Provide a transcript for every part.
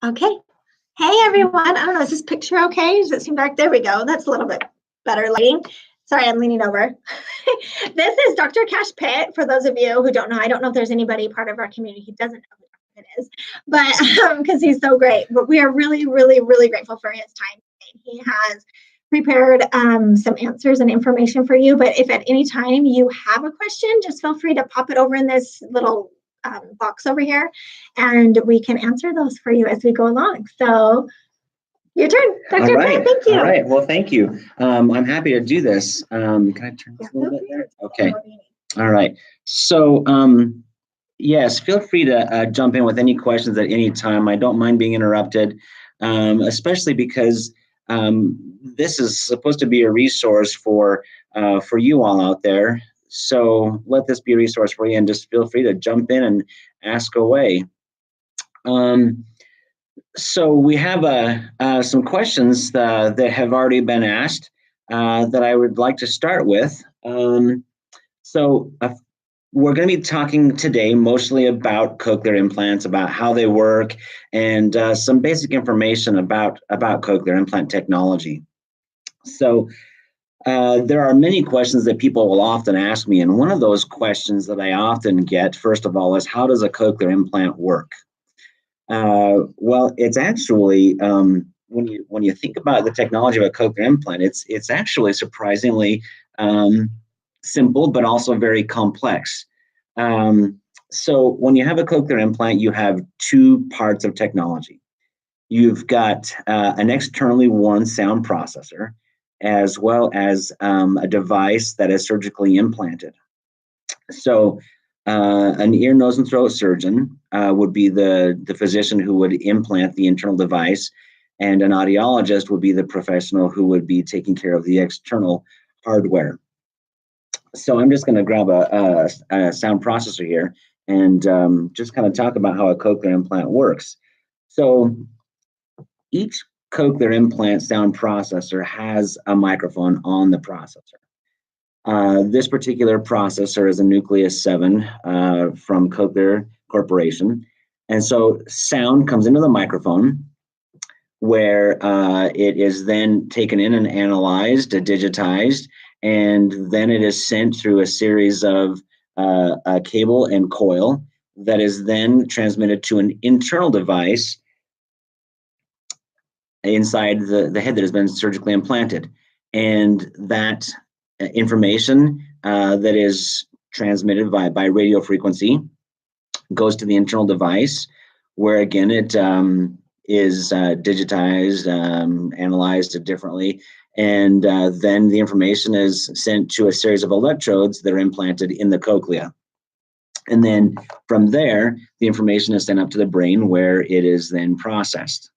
Okay. Hey everyone. I don't know, is this picture okay? Does it seem dark? There we go. That's a little bit better lighting. Sorry, I'm leaning over. This is Dr. Cash Pitt. For those of you who don't know, I don't know if there's anybody part of our community who doesn't know who Dr. Pitt is, but because he's so great. But we are really, really, really grateful for his time. He has prepared some answers and information for you. But if at any time you have a question, just feel free to pop it over in this little box over here, and we can answer those for you as we go along. So your turn, Dr. Pitt. Thank you. All right. Well, thank you. I'm happy to do this. Can I turn this a little bit there? Okay. All right. So, yes, feel free to jump in with any questions at any time. I don't mind being interrupted, especially because this is supposed to be a resource for you all out there. So let this be a resource for you, and just feel free to jump in and ask away. So we have some questions that have already been asked that I would like to start with. So we're going to be talking today mostly about cochlear implants, about how they work, and some basic information about cochlear implant technology. So there are many questions that people will often ask me, and one of those questions that I often get, first of all, is how does a cochlear implant work? Well, it's actually when you think about the technology of a cochlear implant, it's actually surprisingly simple, but also very complex. So when you have a cochlear implant, you have two parts of technology. You've got an externally worn sound processor, as well as a device that is surgically implanted. So an ear, nose, and throat surgeon would be the physician who would implant the internal device, and an audiologist would be the professional who would be taking care of the external hardware. So I'm just going to grab a sound processor here and just kind of talk about how a cochlear implant works. So each cochlear implant sound processor has a microphone on the processor. This particular processor is a Nucleus 7 from Cochlear Corporation. And so sound comes into the microphone, where it is then taken in and analyzed, digitized, and then it is sent through a series of a cable and coil that is then transmitted to an internal device inside the head that has been surgically implanted. And that information that is transmitted by radio frequency goes to the internal device, where again it is digitized, analyzed differently, and then the information is sent to a series of electrodes that are implanted in the cochlea. And then from there, the information is sent up to the brain, where it is then processed.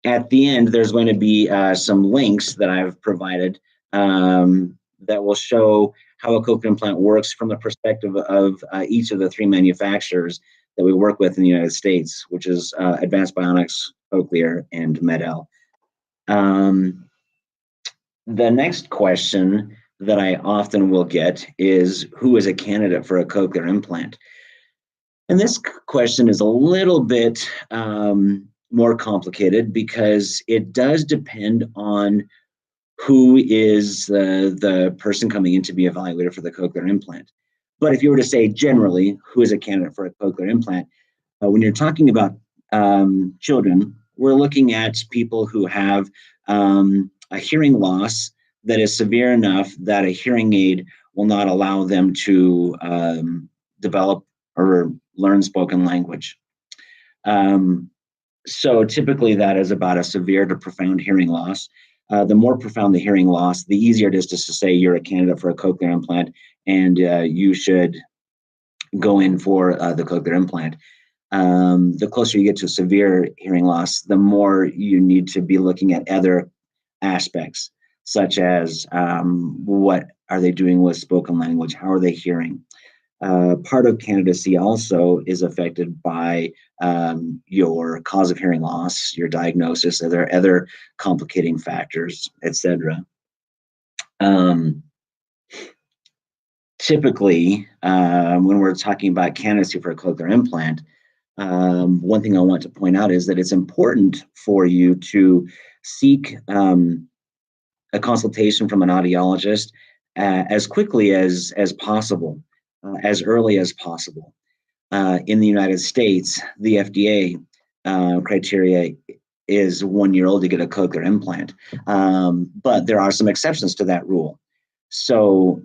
At the end, there's going to be some links that I've provided that will show how a cochlear implant works from the perspective of each of the three manufacturers that we work with in the United States, which is Advanced Bionics, Cochlear, and MED-EL. The next question that I often will get is, who is a candidate for a cochlear implant? And this question is a little bit more complicated, because it does depend on who is the person coming in to be evaluated for the cochlear implant. But if you were to say generally, who is a candidate for a cochlear implant, when you're talking about children, we're looking at people who have a hearing loss that is severe enough that a hearing aid will not allow them to develop or learn spoken language. So typically that is about a severe to profound hearing loss. The more profound the hearing loss, the easier it is just to say you're a candidate for a cochlear implant, and you should go in for the cochlear implant. The closer you get to severe hearing loss, the more you need to be looking at other aspects, such as what are they doing with spoken language? How are they hearing? Part of candidacy also is affected by your cause of hearing loss, your diagnosis, are there other complicating factors, etc. Typically, when we're talking about candidacy for a cochlear implant, one thing I want to point out is that it's important for you to seek a consultation from an audiologist as quickly as possible, as early as possible. In the United States, the FDA criteria is 1 year old to get a cochlear implant, but there are some exceptions to that rule. So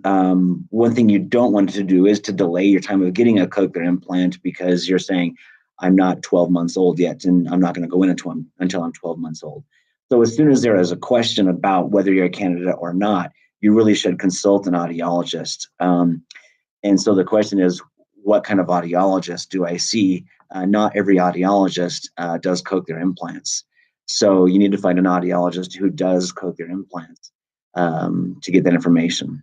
one thing you don't want to do is to delay your time of getting a cochlear implant because you're saying, I'm not 12 months old yet, and I'm not going to go in until I'm 12 months old. So as soon as there is a question about whether you're a candidate or not, you really should consult an audiologist. And so the question is, what kind of audiologist do I see? Not every audiologist does cochlear implants. So you need to find an audiologist who does cochlear implants to get that information.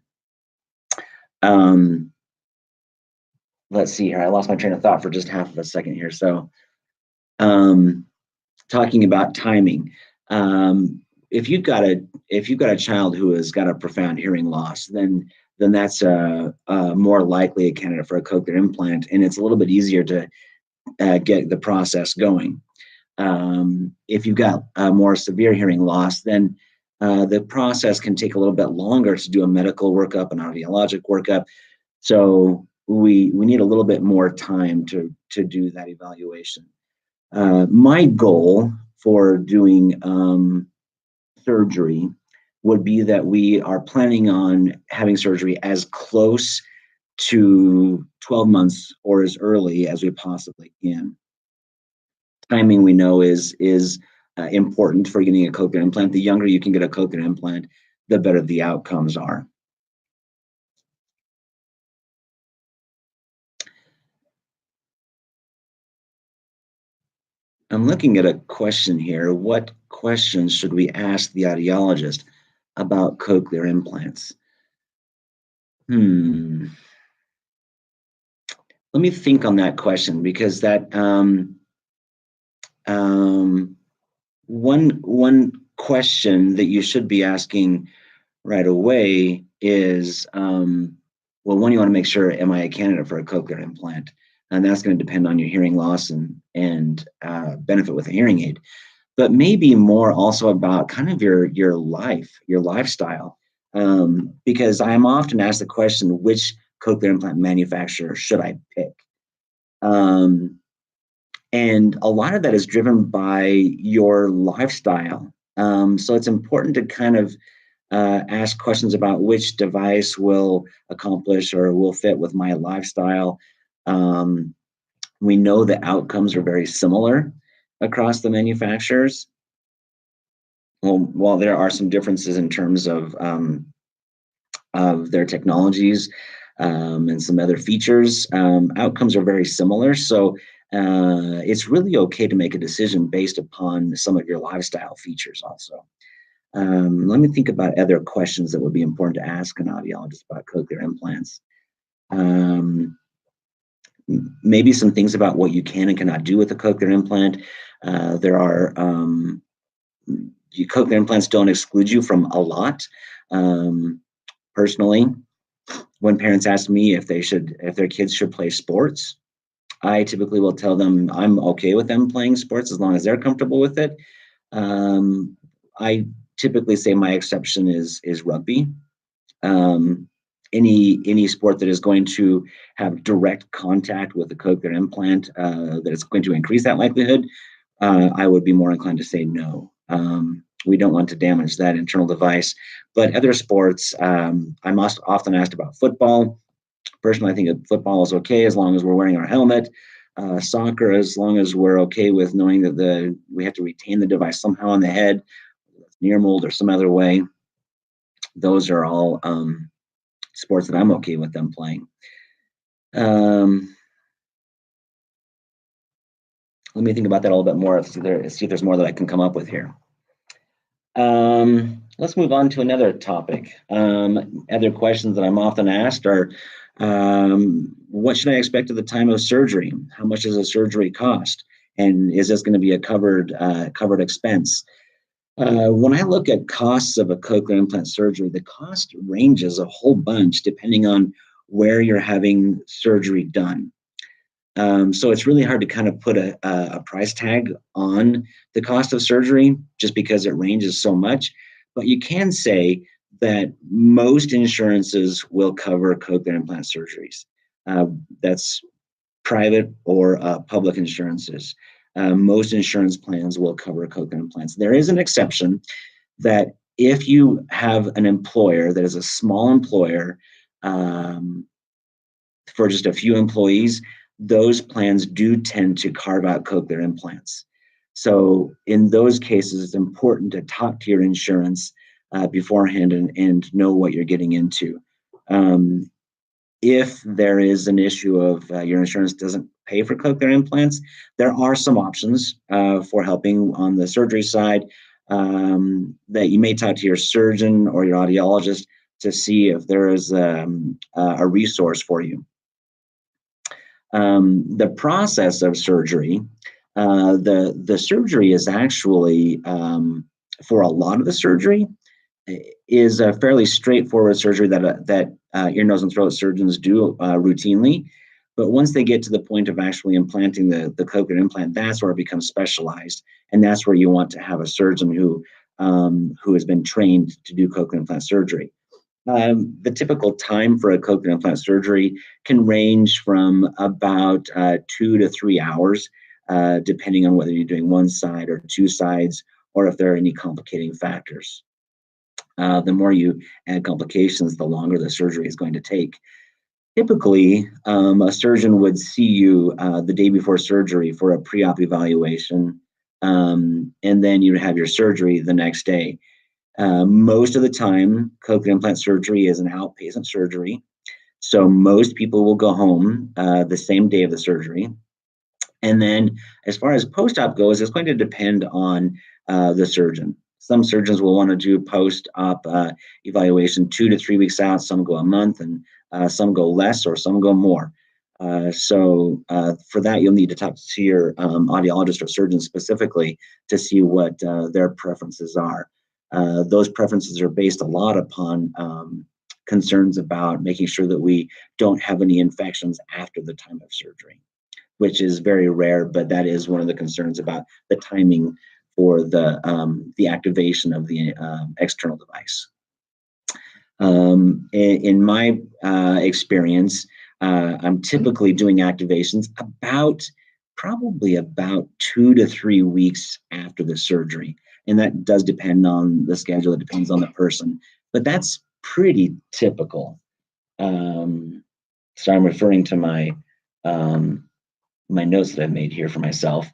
Let's see here. I lost my train of thought for just half of a second here. So talking about timing. If you've got a child who has got a profound hearing loss, then that's more likely a candidate for a cochlear implant, and it's a little bit easier to get the process going. If you've got a more severe hearing loss, then the process can take a little bit longer to do a medical workup, an audiologic workup. So we need a little bit more time to do that evaluation. My goal for doing surgery would be that we are planning on having surgery as close to 12 months or as early as we possibly can. Timing, we know, is important for getting a cochlear implant. The younger you can get a cochlear implant, the better the outcomes are. I'm looking at a question here. What questions should we ask the audiologist about cochlear implants? Let me think on that question, because that one question that you should be asking right away is, well, one, you want to make sure, am I a candidate for a cochlear implant? And that's going to depend on your hearing loss and benefit with a hearing aid. But maybe more also about kind of your lifestyle. Because I'm often asked the question, which cochlear implant manufacturer should I pick? And a lot of that is driven by your lifestyle. So it's important to kind of ask questions about which device will accomplish or will fit with my lifestyle. We know the outcomes are very similar across the manufacturers. Well, while there are some differences in terms of their technologies and some other features, outcomes are very similar. So it's really okay to make a decision based upon some of your lifestyle features also. Let me think about other questions that would be important to ask an audiologist about cochlear implants. Maybe some things about what you can and cannot do with a cochlear implant. There are cochlear implants don't exclude you from a lot. Personally, when parents ask me if their kids should play sports, I typically will tell them I'm okay with them playing sports as long as they're comfortable with it. I typically say my exception is rugby. Any sport that is going to have direct contact with the cochlear implant, that it's going to increase that likelihood, I would be more inclined to say no. We don't want to damage that internal device. But other sports, I'm often asked about football. Personally, I think that football is okay as long as we're wearing our helmet. Soccer, as long as we're okay with knowing that we have to retain the device somehow on the head, near mold or some other way. Those are all sports that I'm okay with them playing. Let me think about that a little bit more, see if there's more that I can come up with here. Let's move on to another topic. Other questions that I'm often asked are, what should I expect at the time of surgery? How much does a surgery cost? And is this going to be a covered expense? When I look at costs of a cochlear implant surgery, the cost ranges a whole bunch depending on where you're having surgery done. So it's really hard to kind of put a price tag on the cost of surgery just because it ranges so much. But you can say that most insurances will cover cochlear implant surgeries. That's private or public insurances. Most insurance plans will cover cochlear implants. There is an exception that if you have an employer that is a small employer for just a few employees, those plans do tend to carve out cochlear implants. So in those cases, it's important to talk to your insurance beforehand and know what you're getting into. If there is an issue of your insurance doesn't pay for cochlear implants, there are some options for helping on the surgery side that you may talk to your surgeon or your audiologist to see if there is a resource for you. The process of surgery, the surgery is actually, for a lot of the surgery, is a fairly straightforward surgery that ear, nose, and throat surgeons do routinely. But once they get to the point of actually implanting the cochlear implant, that's where it becomes specialized, and that's where you want to have a surgeon who has been trained to do cochlear implant surgery. The typical time for a cochlear implant surgery can range from about 2 to 3 hours, depending on whether you're doing one side or two sides, or if there are any complicating factors. The more you add complications, the longer the surgery is going to take. Typically, a surgeon would see you the day before surgery for a pre-op evaluation, and then you would have your surgery the next day. Most of the time, cochlear implant surgery is an outpatient surgery. So most people will go home the same day of the surgery. And then as far as post-op goes, it's going to depend on the surgeon. Some surgeons will want to do post-op evaluation 2 to 3 weeks out. Some go a month, and some go less, or some go more. So for that, you'll need to talk to your audiologist or surgeon specifically to see what their preferences are. Those preferences are based a lot upon concerns about making sure that we don't have any infections after the time of surgery, which is very rare, but that is one of the concerns about the timing for the activation of the external device. In my experience, I'm typically doing activations probably about 2 to 3 weeks after the surgery. And that does depend on the schedule. It depends on the person, but that's pretty typical. So I'm referring to my my notes that I've made here for myself.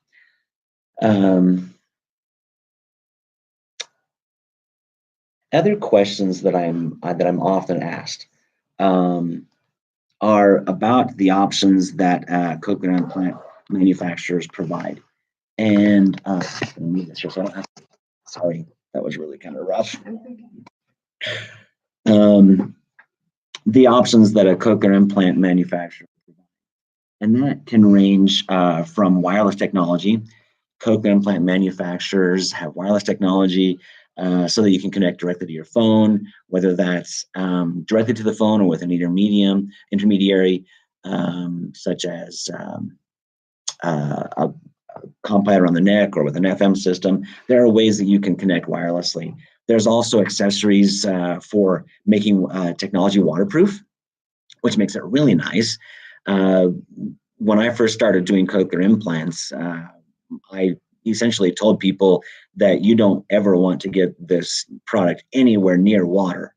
Other questions that I'm often asked are about the options that cochlear implant manufacturers provide. And let me move this here so I don't have to, sorry, that was really kind of rough. The options that a cochlear implant manufacturer provides, and that can range from wireless technology. Cochlear implant manufacturers have wireless technology so that you can connect directly to your phone, whether that's directly to the phone or with an intermediary, such as a compiler on the neck or with an FM system. There are ways that you can connect wirelessly. There's also accessories for making technology waterproof, which makes it really nice. When I first started doing cochlear implants, I essentially told people that you don't ever want to get this product anywhere near water.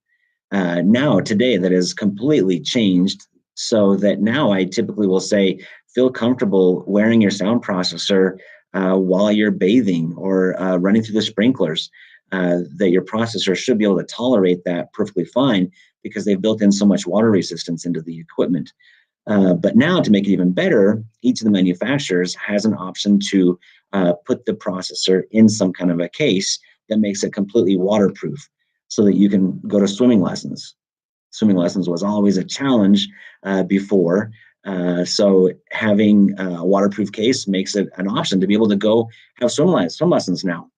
Now, today, that has completely changed, so that now I typically will say, feel comfortable wearing your sound processor while you're bathing or running through the sprinklers, that your processor should be able to tolerate that perfectly fine because they've built in so much water resistance into the equipment. But now, to make it even better, each of the manufacturers has an option to put the processor in some kind of a case that makes it completely waterproof so that you can go to swimming lessons. Swimming lessons was always a challenge before. So having a waterproof case makes it an option to be able to go have swim lessons now.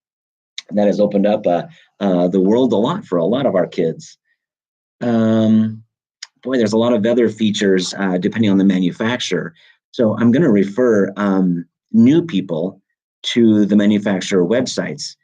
And that has opened up the world a lot for a lot of our kids. Boy, there's a lot of other features depending on the manufacturer. So I'm going to refer new people to the manufacturer websites.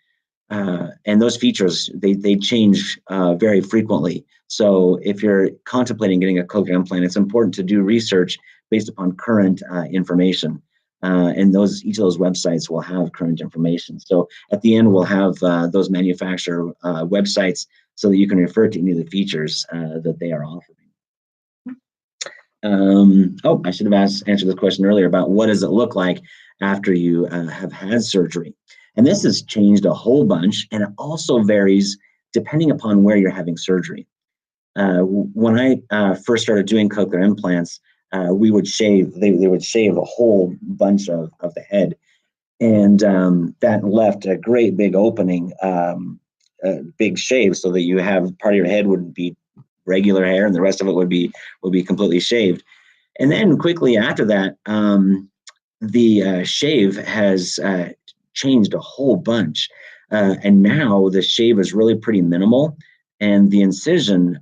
And those features, they change very frequently. So if you're contemplating getting a cochlear implant, it's important to do research based upon current information. And each of those websites will have current information. So at the end, we'll have those manufacturer websites so that you can refer to any of the features that they are offering. I should have answered this question earlier about what does it look like after you have had surgery. And this has changed a whole bunch, and it also varies depending upon where you're having surgery. When I first started doing cochlear implants, we would shave, they would shave a whole bunch of the head. And that left a great big opening, a big shave, so that you have part of your head would be regular hair and the rest of it would be completely shaved. And then quickly after that, the shave has changed a whole bunch. And now the shave is really pretty minimal, and the incision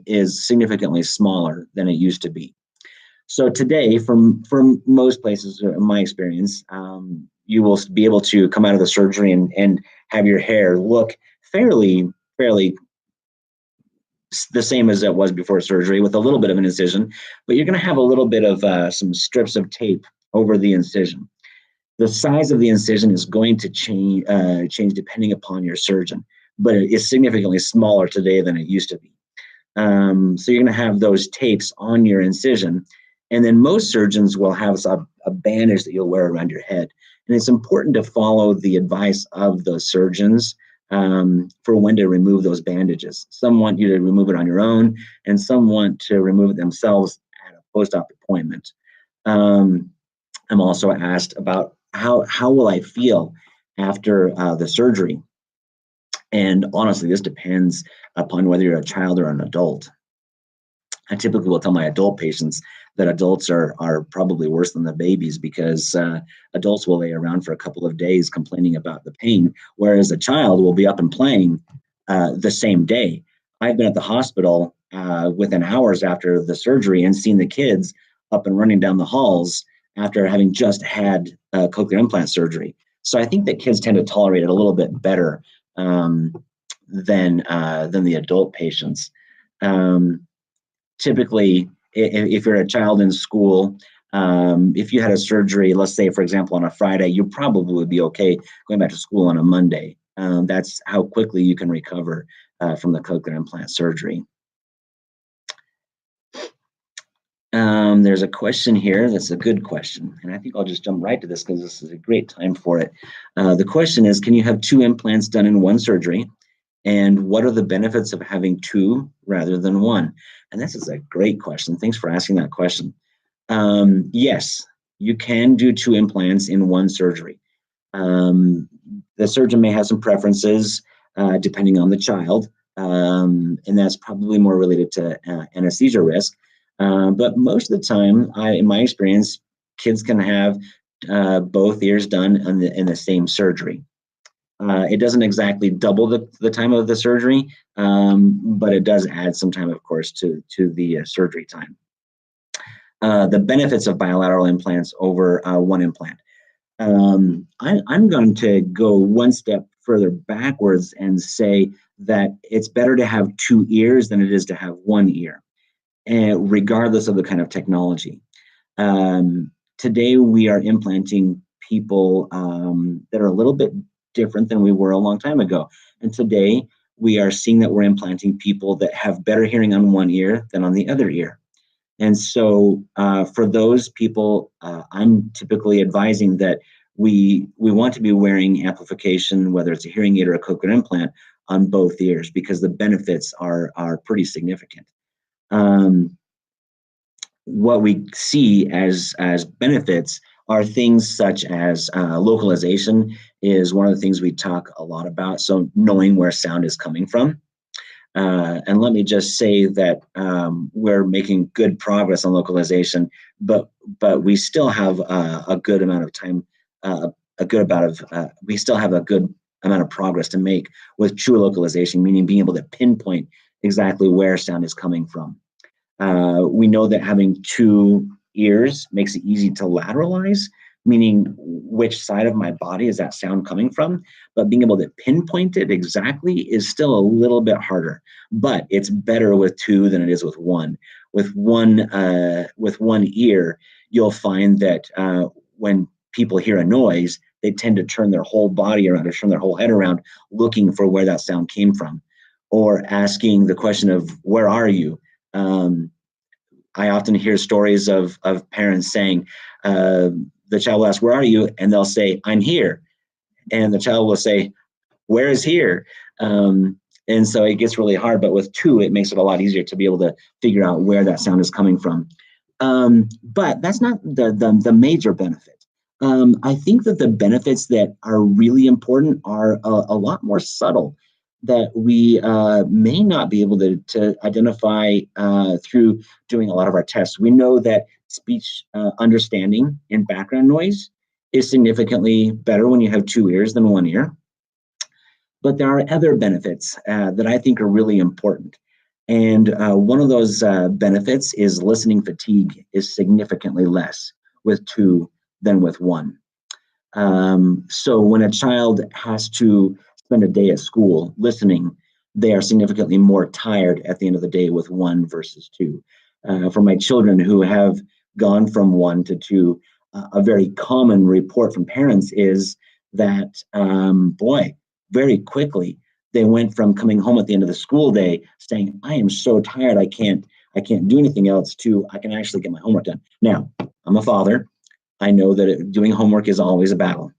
is significantly smaller than it used to be. So today, from most places, in my experience, you will be able to come out of the surgery and have your hair look fairly the same as it was before surgery, with a little bit of an incision, but you're going to have a little bit of some strips of tape over the incision. The size of the incision is going to change depending upon your surgeon, but it is significantly smaller today than it used to be. So you're going to have those tapes on your incision, and then most surgeons will have a bandage that you'll wear around your head. And it's important to follow the advice of the surgeons for when to remove those bandages. Some want you to remove it on your own, and some want to remove it themselves at a post-op appointment. I'm also asked about how will I feel after the surgery? And honestly, this depends upon whether you're a child or an adult. I typically will tell my adult patients that adults are probably worse than the babies, because adults will lay around for a couple of days complaining about the pain, whereas a child will be up and playing the same day. I've been at the hospital within hours after the surgery and seen the kids up and running down the halls after having just had cochlear implant surgery. So I think that kids tend to tolerate it a little bit better than the adult patients. Typically, if you're a child in school, if you had a surgery, let's say, for example, on a Friday, you probably would be okay going back to school on a Monday. That's how quickly you can recover from the cochlear implant surgery. There's a question here that's a good question, and I think I'll just jump right to this because this is a great time for it. The question is, can you have 2 implants done in one surgery? And what are the benefits of having 2 rather than 1? And this is a great question. Thanks for asking that question. Yes, you can do 2 implants in one surgery. The surgeon may have some preferences depending on the child, and that's probably more related to anesthesia risk. But most of the time, in my experience, kids can have both ears done in the same surgery. It doesn't exactly double the time of the surgery, but it does add some time, of course, to the surgery time. The benefits of bilateral implants over one implant. I'm going to go one step further backwards and say that it's better to have 2 ears than it is to have 1 ear, and regardless of the kind of technology. Today, we are implanting people that are a little bit different than we were a long time ago. And today, we are seeing that we're implanting people that have better hearing on one ear than on the other ear. And so for those people, I'm typically advising that we want to be wearing amplification, whether it's a hearing aid or a cochlear implant, on both ears, because the benefits are pretty significant. What we see as benefits are things such as localization is one of the things we talk a lot about. So knowing where sound is coming from. And let me just say that we're making good progress on localization, but we still have a good amount of time, we still have a good amount of progress to make with true localization, meaning being able to pinpoint exactly where sound is coming from. We know that having 2 ears makes it easy to lateralize, meaning which side of my body is that sound coming from. But being able to pinpoint it exactly is still a little bit harder. But it's better with two than it is with one. With one ear, you'll find that when people hear a noise, they tend to turn their whole body around or turn their whole head around looking for where that sound came from, or asking the question of, where are you? I often hear stories of parents saying, the child will ask, where are you? And they'll say, I'm here. And the child will say, where is here? And so it gets really hard, but with two, it makes it a lot easier to be able to figure out where that sound is coming from. But that's not the major benefit. I think that the benefits that are really important are a lot more subtle, that we may not be able to identify through doing a lot of our tests. We know that speech understanding and background noise is significantly better when you have two ears than one ear. But there are other benefits that I think are really important. And one of those benefits is listening fatigue is significantly less with two than with one. So when a child has to spend a day at school listening, they are significantly more tired at the end of the day with one versus two. For my children who have gone from one to two, a very common report from parents is that, boy, very quickly, they went from coming home at the end of the school day saying, I am so tired, I can't do anything else, to I can actually get my homework done. Now, I'm a father. I know that doing homework is always a battle,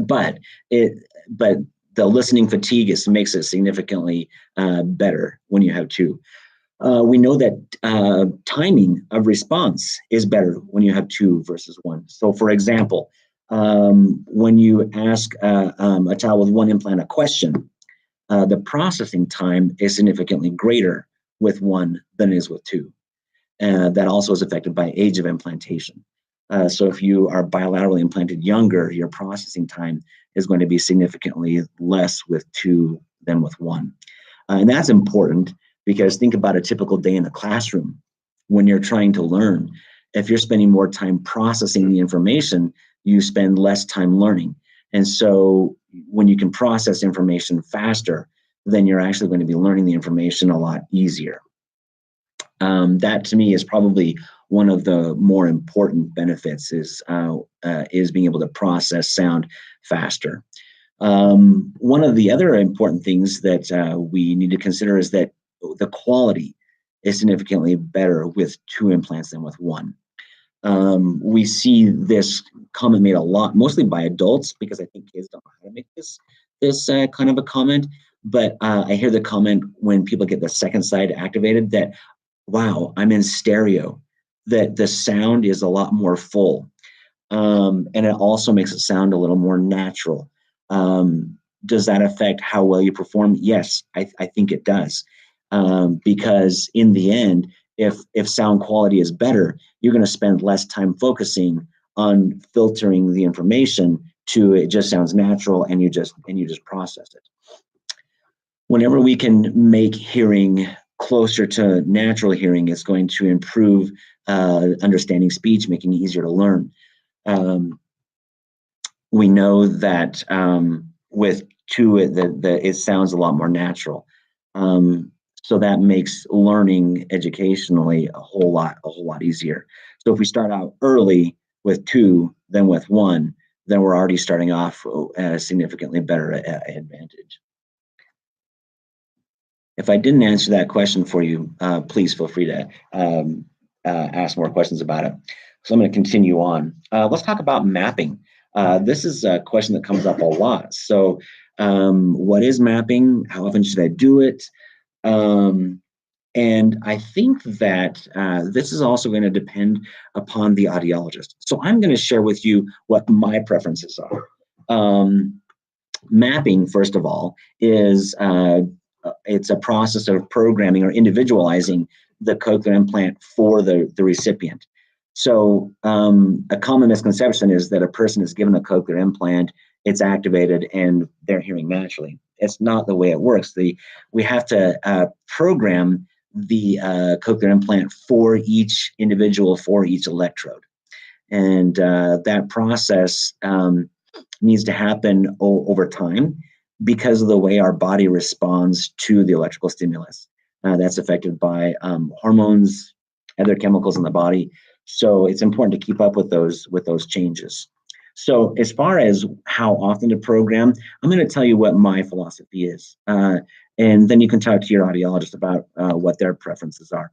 but the listening fatigue makes it significantly better when you have two. We know that timing of response is better when you have two versus one. So, for example, when you ask a child with one implant a question, the processing time is significantly greater with one than it is with two. That also is affected by age of implantation. So if you are bilaterally implanted younger, your processing time is going to be significantly less with two than with one. And that's important because think about a typical day in the classroom when you're trying to learn. If you're spending more time processing the information, you spend less time learning. And so when you can process information faster, then you're actually going to be learning the information a lot easier. That to me is probably one of the more important benefits is being able to process sound faster. One of the other important things that we need to consider is that the quality is significantly better with two implants than with one. We see this comment made a lot, mostly by adults, because I think kids don't know how to make this kind of a comment. But I hear the comment when people get the second side activated that, wow, I'm in stereo, that the sound is a lot more full. And it also makes it sound a little more natural. Does that affect how well you perform? Yes, I think it does. Because in the end, if sound quality is better, you're going to spend less time focusing on filtering the information to it just sounds natural, and you just process it. Whenever we can make hearing closer to natural hearing, it's going to improve understanding speech, making it easier to learn. We know that with two, it sounds a lot more natural. So that makes learning educationally a whole lot easier. So if we start out early with two than with one, then we're already starting off at a significantly better advantage. If I didn't answer that question for you, please feel free to ask more questions about it. So I'm going to continue on. Let's talk about mapping. This is a question that comes up a lot. So what is mapping? How often should I do it? And I think that this is also going to depend upon the audiologist. So I'm going to share with you what my preferences are. Mapping, first of all, is it's a process of programming or individualizing the cochlear implant for the recipient. So a common misconception is that a person is given a cochlear implant, it's activated, and they're hearing naturally. It's not the way it works. We have to program the cochlear implant for each individual, for each electrode. And that process needs to happen over time because of the way our body responds to the electrical stimulus. That's affected by hormones, other chemicals in the body. So it's important to keep up with those changes. So as far as how often to program, I'm going to tell you what my philosophy is. And then you can talk to your audiologist about what their preferences are.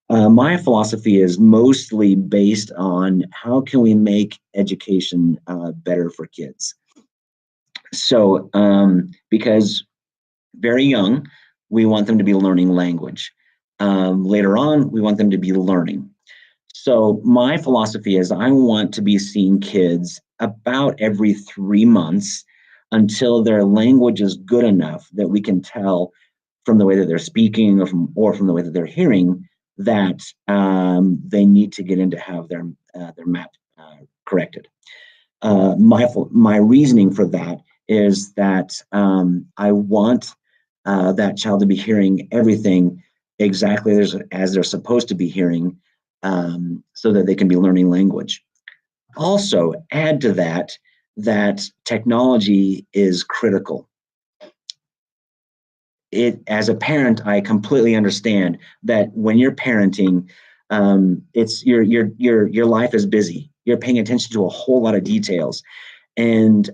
My philosophy is mostly based on how can we make education better for kids. So because very young, we want them to be learning language. Later on, we want them to be learning. So my philosophy is I want to be seeing kids about every 3 months until their language is good enough that we can tell from the way that they're speaking or from the way that they're hearing that they need to get in to have their map corrected. My reasoning for that is that I want that child to be hearing everything exactly as they're supposed to be hearing, so that they can be learning language. Also, add to that technology is critical. As a parent, I completely understand that when you're parenting, it's your life is busy. You're paying attention to a whole lot of details, and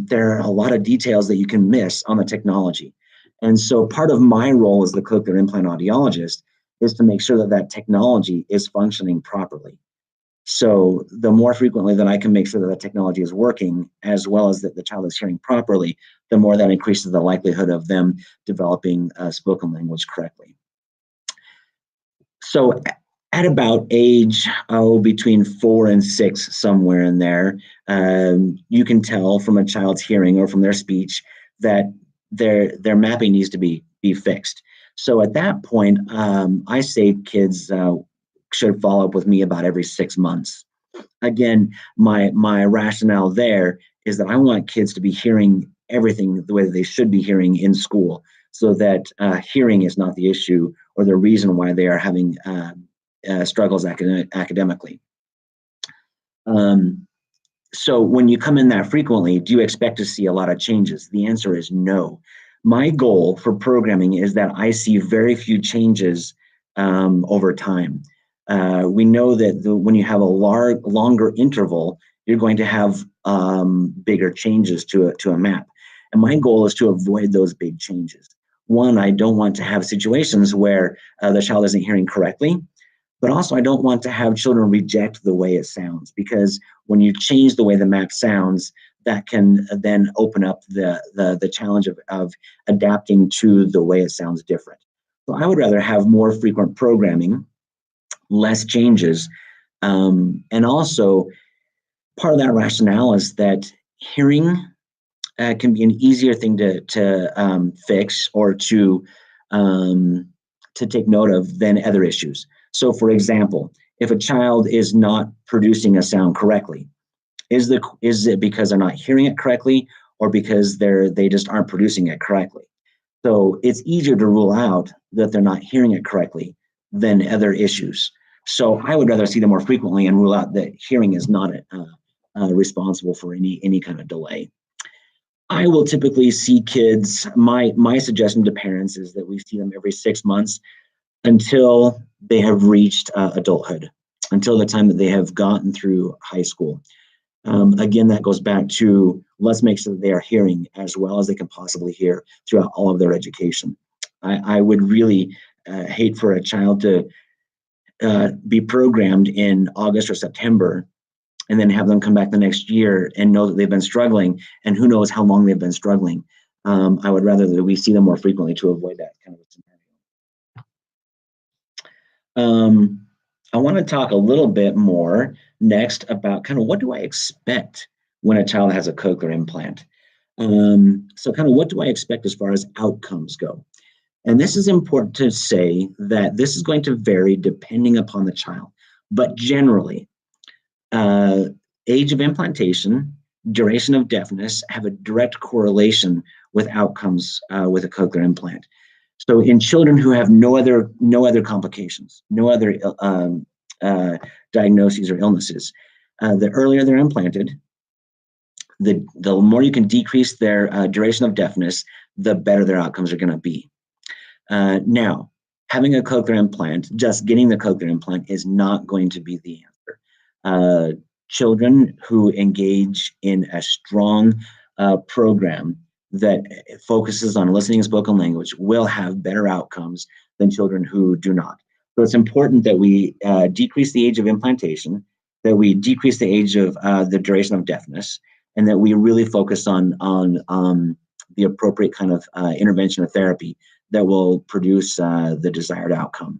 there are a lot of details that you can miss on the technology. And so part of my role as the cochlear implant audiologist is to make sure that technology is functioning properly. So the more frequently that I can make sure that the technology is working, as well as that the child is hearing properly, the more that increases the likelihood of them developing spoken language correctly. So at about age, between 4 and 6, somewhere in there, you can tell from a child's hearing or from their speech that their mapping needs to be fixed. So at that point, I say kids should follow up with me about every 6 months. Again, my rationale there is that I want kids to be hearing everything the way that they should be hearing in school, so that hearing is not the issue or the reason why they are having struggles academically. So when you come in that frequently, do you expect to see a lot of changes? The answer is no. My goal for programming is that I see very few changes over time. We know that when you have a longer interval, you're going to have bigger changes to a map. And my goal is to avoid those big changes. One, I don't want to have situations where the child isn't hearing correctly, but also I don't want to have children reject the way it sounds, because when you change the way the map sounds, that can then open up the challenge of adapting to the way it sounds different. So I would rather have more frequent programming, less changes. And also, part of that rationale is that hearing can be an easier thing to fix or to take note of than other issues. So, for example, if a child is not producing a sound correctly, is it because they're not hearing it correctly, or because they just aren't producing it correctly? So it's easier to rule out that they're not hearing it correctly than other issues. So I would rather see them more frequently and rule out that hearing is not responsible for any kind of delay. I will typically see kids. My suggestion to parents is that we see them every 6 months until they have reached adulthood, until the time that they have gotten through high school. Again, that goes back to let's make sure that they are hearing as well as they can possibly hear throughout all of their education. I would really hate for a child to be programmed in August or September and then have them come back the next year and know that they've been struggling, and who knows how long they've been struggling. I would rather that we see them more frequently to avoid that kind of a scenario. I want to talk a little bit more next about kind of what do I expect when a child has a cochlear implant. So kind of what do I expect as far as outcomes go? And this is important to say that this is going to vary depending upon the child. But generally, age of implantation, duration of deafness have a direct correlation with outcomes with a cochlear implant. So in children who have no other complications, no other diagnoses or illnesses, the earlier they're implanted, the more you can decrease their duration of deafness, the better their outcomes are going to be. Now, having a cochlear implant, just getting the cochlear implant is not going to be the answer. Children who engage in a strong program that focuses on listening and spoken language will have better outcomes than children who do not. So it's important that we decrease the age of implantation, that we decrease the age of the duration of deafness, and that we really focus on the appropriate kind of intervention or therapy that will produce the desired outcome.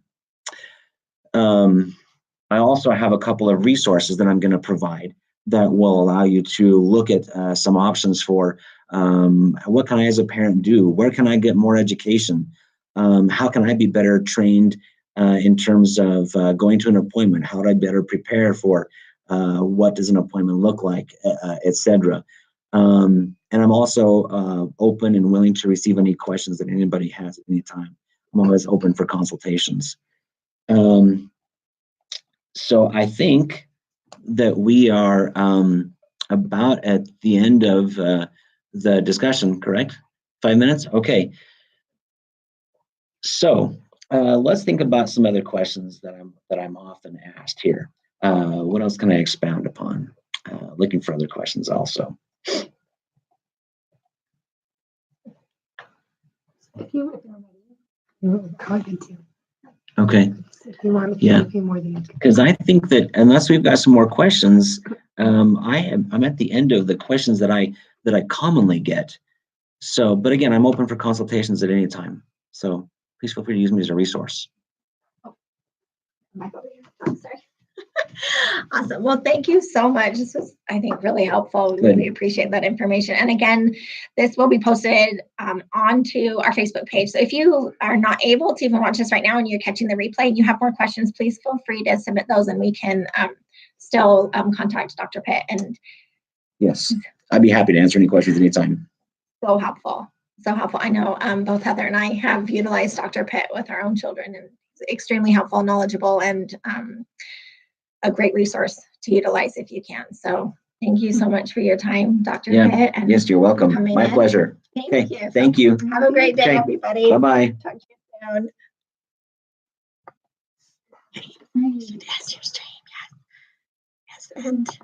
I also have a couple of resources that I'm going to provide that will allow you to look at some options for what can I as a parent do? Where can I get more education? How can I be better trained in terms of going to an appointment? How do I better prepare for what does an appointment look like, etc. And I'm also open and willing to receive any questions that anybody has at any time. I'm always open for consultations. So I think that we are about at the end of the discussion, correct? 5 minutes? Okay. So let's think about some other questions that I'm often asked here. What else can I expound upon? Looking for other questions also. If you're ready, I can too. Okay. If you want to, Yeah. a few more than you can. Because I think that unless we've got some more questions, I'm at the end of the questions that I commonly get. So, but again, I'm open for consultations at any time. So please feel free to use me as a resource. Back over here. Oh, sorry. Awesome. Well, thank you so much. This was, I think, really helpful. We really appreciate that information. And again, this will be posted onto our Facebook page. So if you are not able to even watch this right now and you're catching the replay and you have more questions, please feel free to submit those and we can still contact Dr. Pitt. And yes, I'd be happy to answer any questions anytime. So helpful. So helpful. I know both Heather and I have utilized Dr. Pitt with our own children, and it's extremely helpful, knowledgeable, and a great resource to utilize if you can. So thank you so much for your time, Dr. Pitt. And yes, you're welcome. My pleasure. Thank you. Thank you. Have a great day, everybody. Bye-bye. Talk to you soon. Yes, your stream. Yes. Yes. And